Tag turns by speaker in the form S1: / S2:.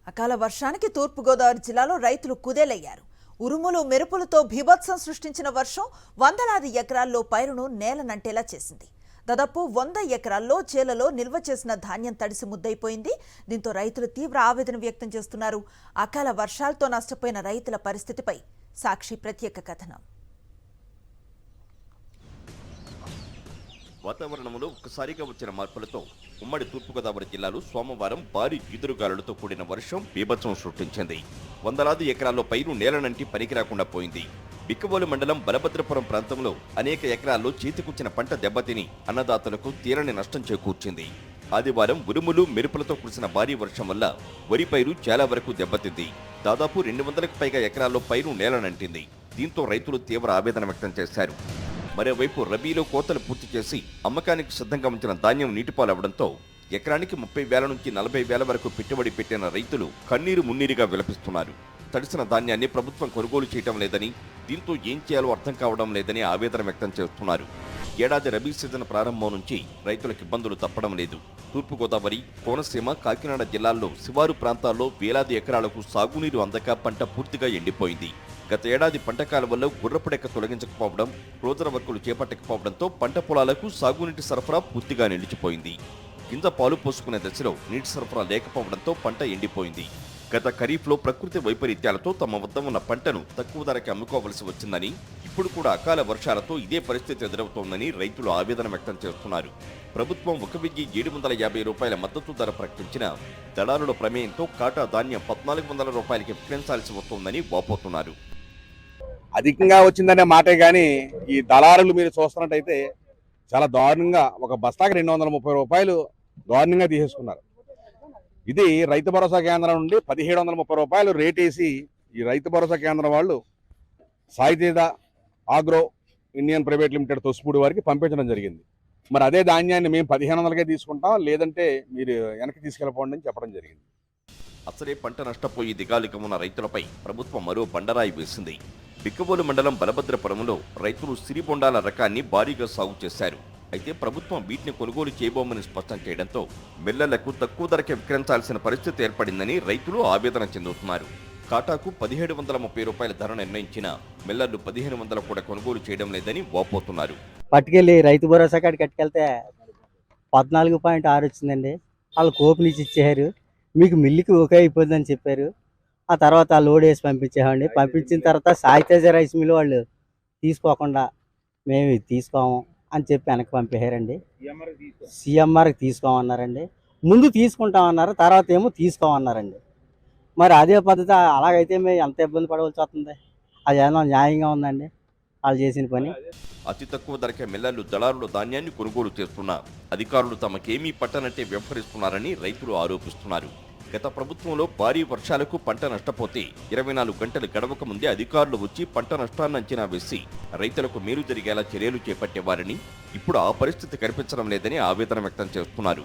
S1: అకాల వర్షానికి తూర్పుగోదావరి జిల్లాలో రైతులు కుదేలయ్యారు. ఉరుములు మెరుపులతో బీభత్సం సృష్టించిన వర్షం వందలాది ఎకరాల్లో పైరును నేలనంటేలా చేసింది. దాదాపు 100 ఎకరాల్లో చేలలో నిల్వ చేసిన ధాన్యం తడిసి ముద్దయిపోయింది. దీంతో రైతులు తీవ్ర ఆవేదన వ్యక్తం చేస్తున్నారు. అకాల వర్షాలతో నష్టపోయిన రైతుల పరిస్థితిపై సాక్షి ప్రత్యేక కథనం.
S2: వాతావరణంలో ఒక్కసారిగా వచ్చిన మార్పులతో ఉమ్మడి తూర్పుగోదావరి జిల్లాలో సోమవారం భారీ ఈదురుగాలులతో కూడిన వర్షం బీభత్సం సృష్టించింది. వందలాది ఎకరాల్లో పైరు నేలనంటి పనికి రాకుండా పోయింది. బిక్కవోలు మండలం బలభద్రపురం ప్రాంతంలో అనేక ఎకరాల్లో చేతికొచ్చిన పంట దెబ్బతిని అన్నదాతలకు తీరని నష్టం చేకూర్చింది. ఆదివారం ఉరుములు మెరుపులతో కురిసిన భారీ వర్షం వల్ల వరి పైరు చాలా వరకు దెబ్బతింది. దాదాపు 200కు పైగా ఎకరాల్లో పైరు నేలనంటింది. దీంతో రైతులు తీవ్ర ఆవేదన వ్యక్తం చేశారు. మరోవైపు రబీలో కోతలు పూర్తి చేసి అమ్మకానికి సిద్ధంగా ఉంచిన ధాన్యం నీటిపాలవడంతో ఎకరానికి 30,000 నుంచి 40,000 వరకు పెట్టుబడి పెట్టిన రైతులు కన్నీరు మున్నీరుగా విలపిస్తున్నారు. తడిసిన ధాన్యాన్ని ప్రభుత్వం కొనుగోలు చేయడం లేదని, దీంతో ఏం చేయాలో అర్థం కావడం లేదని ఆవేదన వ్యక్తం చేస్తున్నారు. ఏడాది రబీ సీజన్ ప్రారంభం నుంచి రైతులకు ఇబ్బందులు తప్పడం లేదు. తూర్పుగోదావరి, కోనసీమ, కాకినాడ జిల్లాల్లో శివారు ప్రాంతాల్లో వేలాది ఎకరాలకు సాగునీరు అందక పంట పూర్తిగా ఎండిపోయింది. గత ఏడాది పంట కాలువల్లో గుర్రపుడెక్క తొలగించకపోవడం, క్లోజర్ వర్కులు చేపట్టకపోవడంతో పంట పొలాలకు సాగునీటి సరఫరా పూర్తిగా నిలిచిపోయింది. కింద పాలు పోసుకునే దశలో నీటి సరఫరా లేకపోవడంతో పంట ఎండిపోయింది. గత ఖరీఫ్లో ప్రకృతి వైపరీత్యాలతో తమ వద్ద ఉన్న పంటను తక్కువ ధరకి అమ్ముకోవలసి వచ్చిందని, ఇప్పుడు కూడా అకాల వర్షాలతో ఇదే పరిస్థితి ఎదురవుతోందని రైతులు ఆవేదన వ్యక్తం చేస్తున్నారు. ప్రభుత్వం 1,750 రూపాయల మద్దతు ధర ప్రకటించిన దళారుల ప్రమేయంతో కాటా ధాన్యం 1,400 రూపాయలకి విక్రయించాల్సి వస్తోందని వాపోతున్నారు.
S3: అధికంగా వచ్చిందనే మాటే కానీ ఈ దళారులు మీరు చూస్తున్నట్టయితే చాలా దారుణంగా ఒక బస్తాకి 230 రూపాయలు దారుణంగా తీసేసుకున్నారు. ఇది రైతు భరోసా కేంద్రం నుండి 1,730 రూపాయలు రేట్ వేసి ఈ రైతు భరోసా కేంద్రం వాళ్ళు Saiteja agro Indian private limited తొస్పూడి వారికి పంపించడం జరిగింది. మరి అదే ధాన్యాన్ని మేము 1,500కే తీసుకుంటాం, లేదంటే మీరు వెనక్కి తీసుకెళ్ళిపోండి అని చెప్పడం జరిగింది.
S2: అసలే పంట నష్టపోయి దిగాలిక ఉన్న రైతులపై ప్రభుత్వం మరో బండరాయి వేసింది. బిక్కవోలు మండలం బలభద్రపురంలో రైతులు సిరిబొండాల రకాన్ని భారీగా సాగు చేశారు. అయితే ప్రభుత్వం వీటిని కొనుగోలు చేయబోమని స్పష్టం చేయడంతో మిల్లర్లకు తక్కువ ధరకే విక్రయించాల్సిన పరిస్థితి ఏర్పడిందని రైతులు ఆవేదన చెందుతున్నారు. కాటాకు 1,730 రూపాయల ధర నిర్ణయించిన మిల్లర్లు 1,500 కూడా కొనుగోలు చేయడం లేదని వాపోతున్నారు.
S4: పట్టుకెళ్ళి రైతు భరోసా కాడికి కట్టుకెళ్తే 14.6 వచ్చిందండి. వాళ్ళు కోపునిచ్చి ఇచ్చారు, మీకు మిల్లుకి ఓకే అయిపోతుందని చెప్పారు. ఆ తర్వాత లోడ్ వేసి పంపించేవాడిని. పంపించిన తర్వాత సాయితేజ రైస్ మిల్ వాళ్ళు తీసుకోకుండా మేము ఇది తీసుకోము అని చెప్పి వెనక్కి పంపేశారండి. సిఎంఆర్కి తీసుకోమన్నారండి. ముందు తీసుకుంటామన్నారు, తర్వాత ఏమో తీసుకోమన్నారండి. మరి అదే పద్ధతి అలాగైతే మేము ఎంత ఇబ్బంది పడవలసి వస్తుంది? అది ఏమన్నా న్యాయంగా ఉందండి వాళ్ళు చేసిన పని?
S2: అతి తక్కువ ధరకే మిల్లర్లు దళారుల ధాన్యాన్ని కొనుగోలు చేస్తున్నా అధికారులు తమకేమీ పట్టనట్టే వ్యవహరిస్తున్నారని రైతులు ఆరోపిస్తున్నారు. గత ప్రభుత్వంలో భారీ వర్షాలకు పంట నష్టపోతే 24 గంటలు గడవక ముందే అధికారులు వచ్చి పంట నష్టాన్ని అంచనా వేసి రైతులకు మేలు జరిగేలా చర్యలు చేపట్టేవారని, ఇప్పుడు ఆ పరిస్థితి కనిపించడం లేదని ఆవేదన వ్యక్తం చేస్తున్నారు.